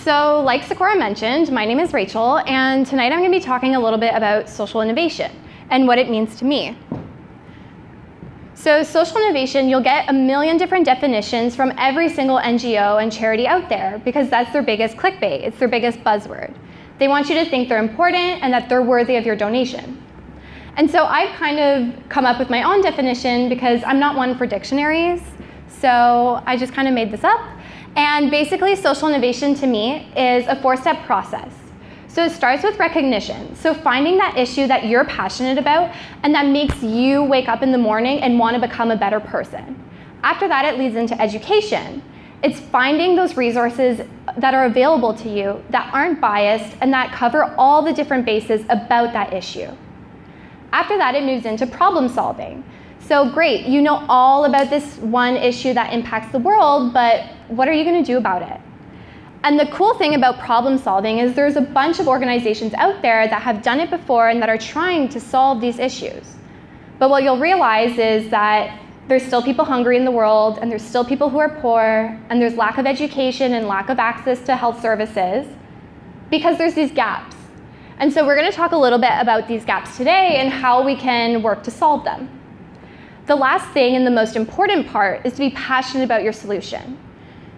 So like Sakura mentioned, my name is Rachel, and tonight I'm going to be talking a little bit about social innovation and what it means to me. So social innovation, you'll get a million different definitions from every single NGO and charity out there because that's their biggest clickbait. It's their biggest buzzword. They want you to think they're important and that they're worthy of your donation. And so I've kind of come up with my own definition because I'm not one for dictionaries. So I just kind of made this up. And basically, social innovation to me is a 4-step process. So it starts with recognition. So finding that issue that you're passionate about and that makes you wake up in the morning and want to become a better person. After that, it leads into education. It's finding those resources that are available to you that aren't biased and that cover all the different bases about that issue. After that, it moves into problem solving. So great, you know all about this one issue that impacts the world, but what are you going to do about it? And the cool thing about problem solving is there's a bunch of organizations out there that have done it before and that are trying to solve these issues. But what you'll realize is that there's still people hungry in the world, and there's still people who are poor, and there's lack of education and lack of access to health services because there's these gaps. And so we're going to talk a little bit about these gaps today and how we can work to solve them. The last thing and the most important part is to be passionate about your solution.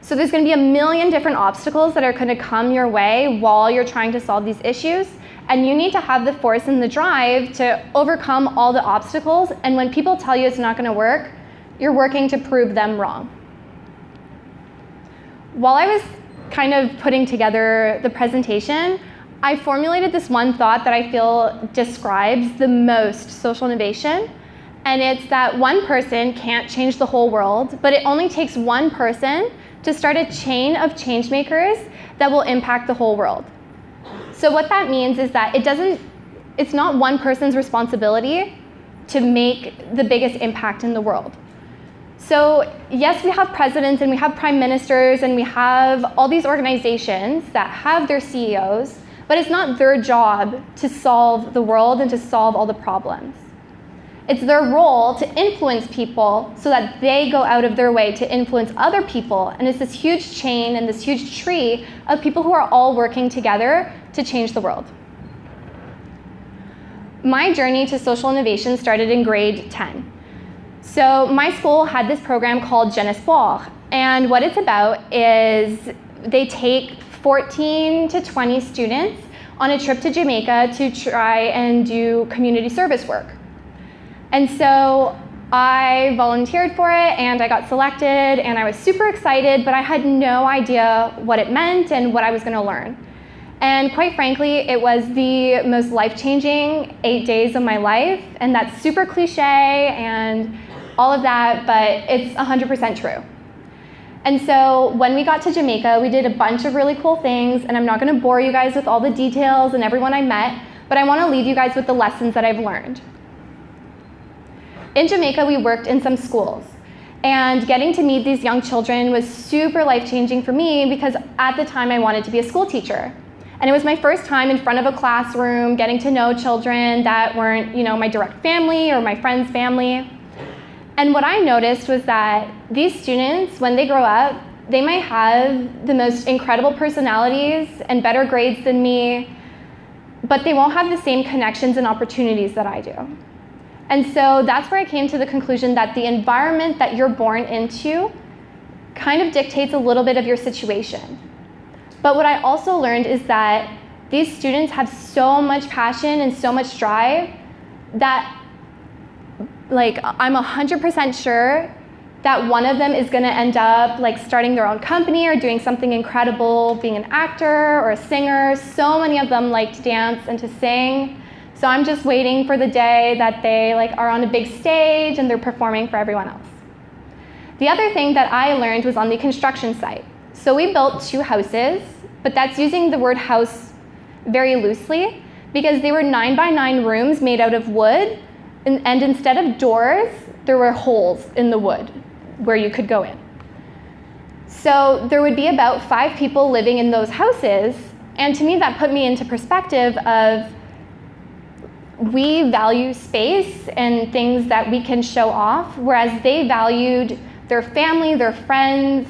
So there's going to be a million different obstacles that are going to come your way while you're trying to solve these issues, and you need to have the force and the drive to overcome all the obstacles, and when people tell you it's not going to work, you're working to prove them wrong. While I was kind of putting together the presentation, I formulated this one thought that I feel describes the most social innovation. And it's that one person can't change the whole world, but it only takes one person to start a chain of change makers that will impact the whole world. So what that means is that it's not one person's responsibility to make the biggest impact in the world. So yes, we have presidents and we have prime ministers and we have all these organizations that have their CEOs, but it's not their job to solve the world and to solve all the problems. It's their role to influence people so that they go out of their way to influence other people. And it's this huge chain and this huge tree of people who are all working together to change the world. My journey to social innovation started in grade 10. So my school had this program called Jeune Espoir. And what it's about is they take 14 to 20 students on a trip to Jamaica to try and do community service work. And so I volunteered for it and I got selected and I was super excited, but I had no idea what it meant and what I was going to learn. And quite frankly, it was the most life-changing 8 days of my life, and that's super cliche and all of that, but it's 100% true. And so when we got to Jamaica, we did a bunch of really cool things, and I'm not going to bore you guys with all the details and everyone I met, but I want to leave you guys with the lessons that I've learned. In Jamaica, we worked in some schools, and getting to meet these young children was super life-changing for me because at the time I wanted to be a school teacher. And it was my first time in front of a classroom getting to know children that weren't, my direct family or my friend's family. And what I noticed was that these students, when they grow up, they might have the most incredible personalities and better grades than me, but they won't have the same connections and opportunities that I do. And so that's where I came to the conclusion that the environment that you're born into kind of dictates a little bit of your situation. But what I also learned is that these students have so much passion and so much drive that I'm 100% sure that one of them is going to end up starting their own company or doing something incredible, being an actor or a singer. So many of them like to dance and to sing. So I'm just waiting for the day that they are on a big stage and they're performing for everyone else. The other thing that I learned was on the construction site. So we built 2 houses, but that's using the word house very loosely because they were 9x9 rooms made out of wood, and instead of doors, there were holes in the wood where you could go in. So there would be about 5 people living in those houses, and to me that put me into perspective of we value space and things that we can show off, whereas they valued their family, their friends,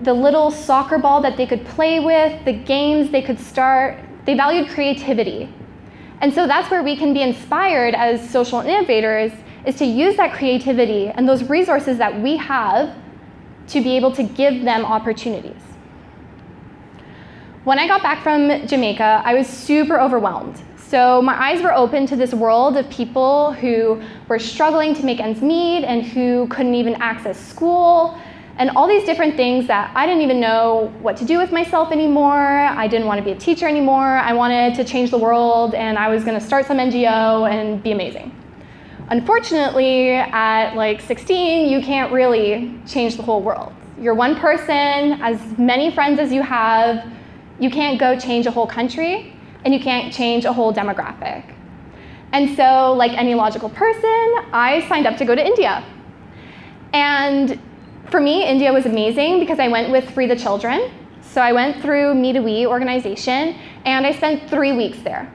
the little soccer ball that they could play with, the games they could start. They valued creativity. And so that's where we can be inspired as social innovators, is to use that creativity and those resources that we have to be able to give them opportunities. When I got back from Jamaica, I was super overwhelmed. So my eyes were open to this world of people who were struggling to make ends meet and who couldn't even access school, and all these different things that I didn't even know what to do with myself anymore. I didn't want to be a teacher anymore. I wanted to change the world, and I was going to start some NGO and be amazing. Unfortunately, at like 16, you can't really change the whole world. You're one person, as many friends as you have. You can't go change a whole country, and you can't change a whole demographic. And so, like any logical person, I signed up to go to India. And for me, India was amazing because I went with Free the Children. So I went through Me to We organization, and I spent 3 weeks there.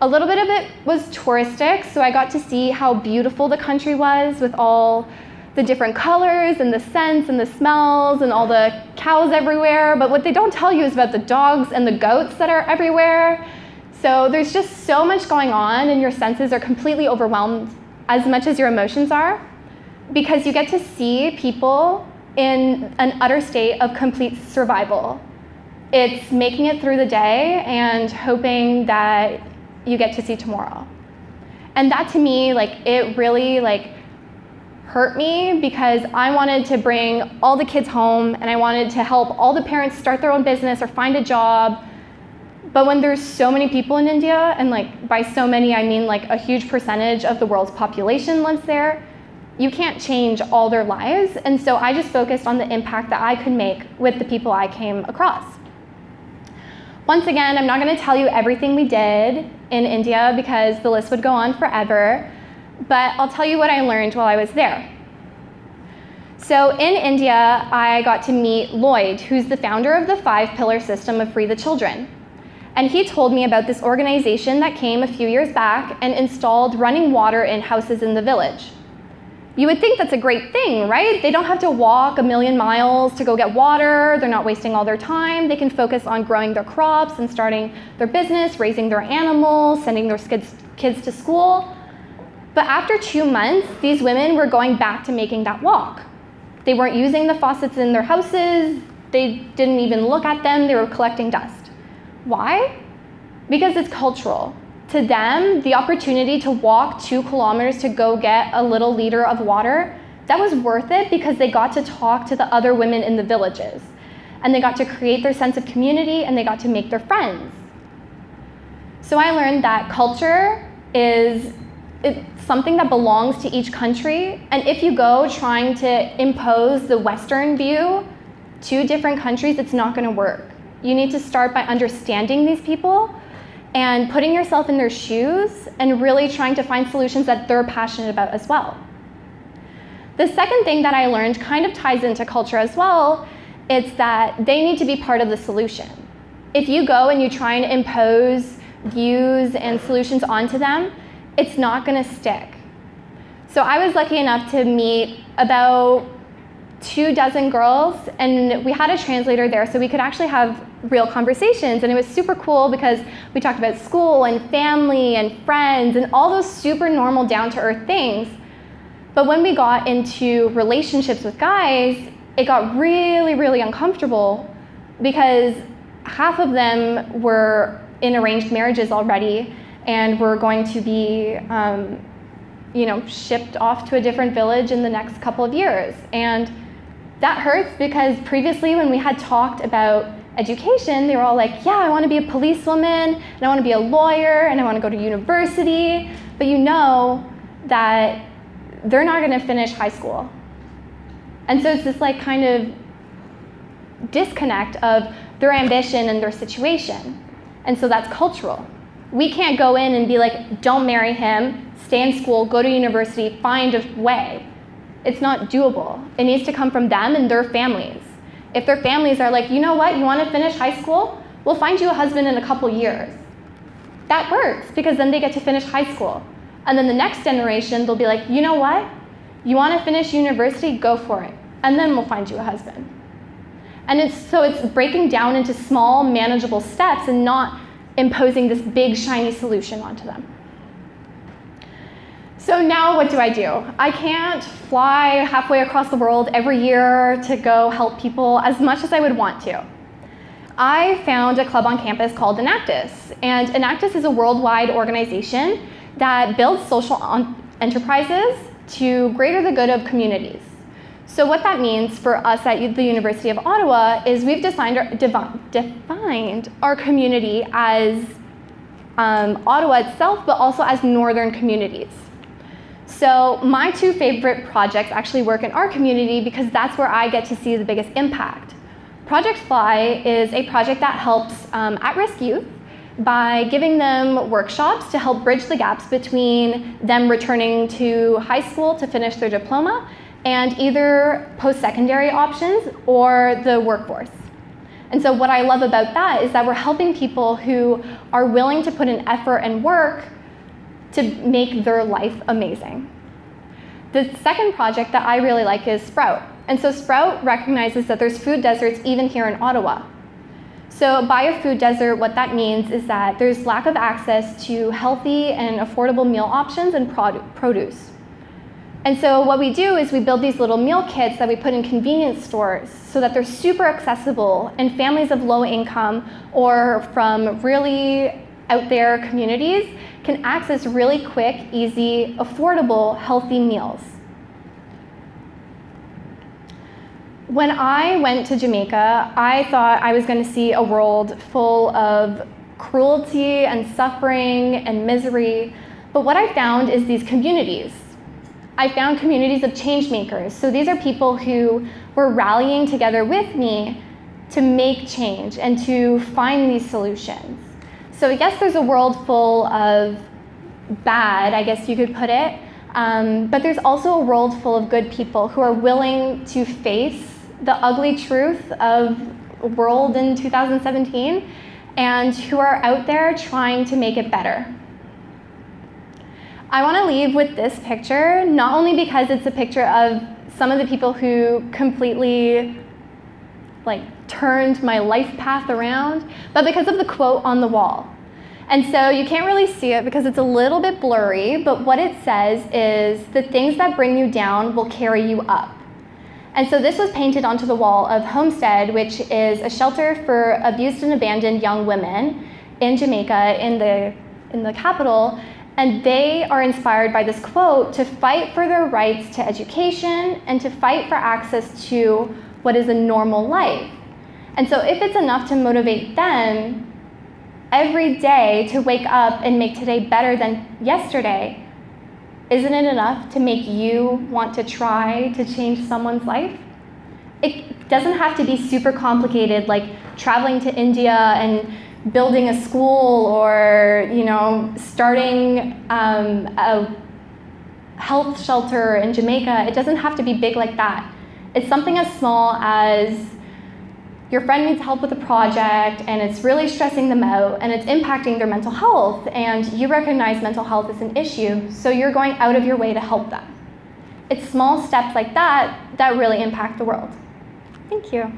A little bit of it was touristic, so I got to see how beautiful the country was with all the different colors and the scents and the smells and all the cows everywhere. But what they don't tell you is about the dogs and the goats that are everywhere. So there's just so much going on, and your senses are completely overwhelmed as much as your emotions are, because you get to see people in an utter state of complete survival. It's making it through the day and hoping that you get to see tomorrow. And that, to me, it really hurt me, because I wanted to bring all the kids home, and I wanted to help all the parents start their own business or find a job. But when there's so many people in India, and by so many I mean a huge percentage of the world's population lives there, you can't change all their lives. And so I just focused on the impact that I could make with the people I came across. Once again, I'm not going to tell you everything we did in India, because the list would go on forever, but I'll tell you what I learned while I was there. So in India, I got to meet Lloyd, who's the founder of the 5-pillar system of Free the Children. And he told me about this organization that came a few years back and installed running water in houses in the village. You would think that's a great thing, right? They don't have to walk a million miles to go get water. They're not wasting all their time. They can focus on growing their crops and starting their business, raising their animals, sending their kids to school. But after 2 months, these women were going back to making that walk. They weren't using the faucets in their houses. They didn't even look at them. They were collecting dust. Why? Because it's cultural. To them, the opportunity to walk 2 kilometers to go get a little liter of water, that was worth it, because they got to talk to the other women in the villages. And they got to create their sense of community, and they got to make their friends. So I learned that culture is something that belongs to each country. And if you go trying to impose the Western view to different countries, it's not going to work. You need to start by understanding these people and putting yourself in their shoes and really trying to find solutions that they're passionate about as well. The second thing that I learned kind of ties into culture as well. It's that they need to be part of the solution. If you go and you try and impose views and solutions onto them, it's not going to stick. So I was lucky enough to meet about 24 girls, and we had a translator there, so we could actually have real conversations. And it was super cool because we talked about school and family and friends and all those super normal, down-to-earth things. But when we got into relationships with guys, it got really, really uncomfortable, because half of them were in arranged marriages already and were going to be shipped off to a different village in the next couple of years. And that hurts, because previously when we had talked about education, they were all like, yeah, I want to be a policewoman, and I want to be a lawyer, and I want to go to university. But you know that they're not going to finish high school. And so it's this kind of disconnect of their ambition and their situation. And so that's cultural. We can't go in and be like, don't marry him, stay in school, go to university, find a way. It's not doable. It needs to come from them and their families. If their families are like, you know what, you want to finish high school? We'll find you a husband in a couple years. That works, because then they get to finish high school. And then the next generation, they'll be like, you know what? You want to finish university? Go for it. And then we'll find you a husband. And it's breaking down into small, manageable steps and not imposing this big, shiny solution onto them. So now what do? I can't fly halfway across the world every year to go help people as much as I would want to. I found a club on campus called Enactus, and Enactus is a worldwide organization that builds social enterprises to greater the good of communities. So what that means for us at the University of Ottawa is we've defined our community as Ottawa itself, but also as northern communities. So my two favorite projects actually work in our community because that's where I get to see the biggest impact. Project Fly is a project that helps at-risk youth by giving them workshops to help bridge the gaps between them returning to high school to finish their diploma and either post-secondary options or the workforce. And so what I love about that is that we're helping people who are willing to put in effort and work to make their life amazing. The second project that I really like is Sprout. And so Sprout recognizes that there's food deserts even here in Ottawa. So by a food desert, what that means is that there's lack of access to healthy and affordable meal options and produce. And so what we do is we build these little meal kits that we put in convenience stores so that they're super accessible, and families of low income or from really out there communities can access really quick, easy, affordable, healthy meals. When I went to Jamaica, I thought I was going to see a world full of cruelty and suffering and misery, but what I found is these communities. I found communities of change makers. So these are people who were rallying together with me to make change and to find these solutions. So yes, there's a world full of bad, I guess you could put it, but there's also a world full of good people who are willing to face the ugly truth of the world in 2017 and who are out there trying to make it better. I want to leave with this picture, not only because it's a picture of some of the people who completely turned my life path around, but because of the quote on the wall. And so you can't really see it because it's a little bit blurry, but what it says is, the things that bring you down will carry you up. And so this was painted onto the wall of Homestead, which is a shelter for abused and abandoned young women in Jamaica, in the capital. And they are inspired by this quote to fight for their rights to education and to fight for access to what is a normal life. And so if it's enough to motivate them every day to wake up and make today better than yesterday, isn't it enough to make you want to try to change someone's life? It doesn't have to be super complicated, like traveling to India and building a school or starting a health shelter in Jamaica. It doesn't have to be big like that. It's something as small as your friend needs help with a project and it's really stressing them out and it's impacting their mental health, and you recognize mental health is an issue, so you're going out of your way to help them. It's small steps like that that really impact the world. Thank you.